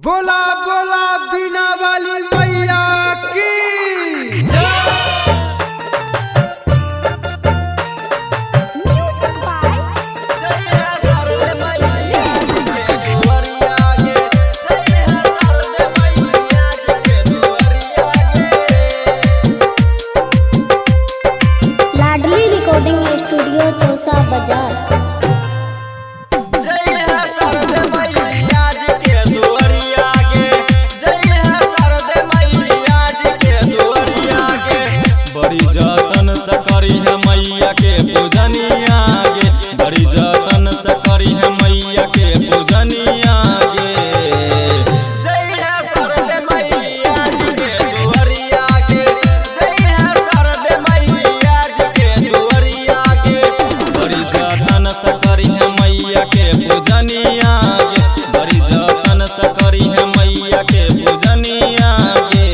बोला बोला बीना वाली मैया की लाडली रिकॉर्डिंग स्टूडियो चौसा बाजार। बड़ी जतन से करी है मैया के पूजनिया गे, बड़ी जतन से करी है मैया के पूजनिया गे। जय है शारदे मैया जी के दुआरिया गे, जय है शारदे मैया जी के दुआरिया गे। बड़ी जतन से करी है मैया के पूजनिया गे, बड़ी जतन से करी है मैया के पूजनिया गे।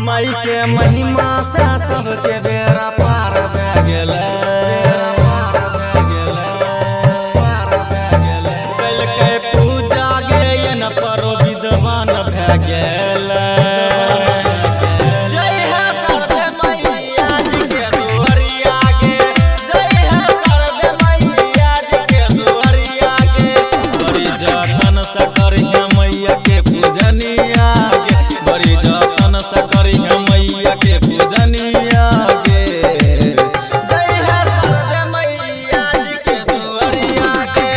माई के महिमा से सबके बेरा पार भए गेलै, कइलकै पूजा गे न परो विद्वान भए गेलै। जय है शारदे मैया जी के दुआरिया गे, जय है शारदे मैया जी के दुआरिया गे। बड़ी जतन से करी है मैया के पूजनिया गे, बड़ी जतन से करी है मैया के पूजनिया गे। जय है शारदे मैया जी के दुआरिया गे,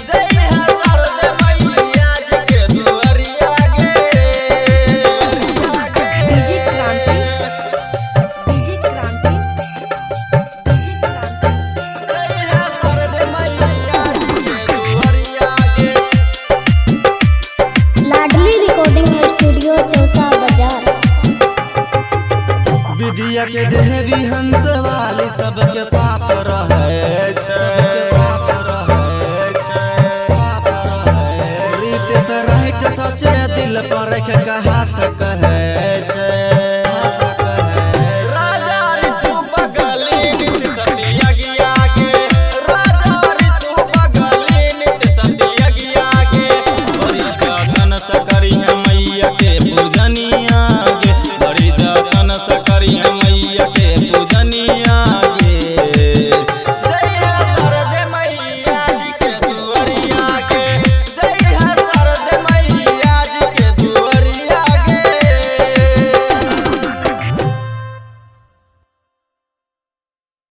जय है शारदे मैया जी के दुआरिया गे। डीजे क्रांति, डीजे क्रांति, जय है शारदे मैया जी के दुआरिया गे। लाडली रिकॉर्डिंग स्टूडियो चौसा बाजार। विद्या के देवी हंस वाली सबके साथ रहे छै, रीत से राइट सचे दिल पर रख के हाथ कहे।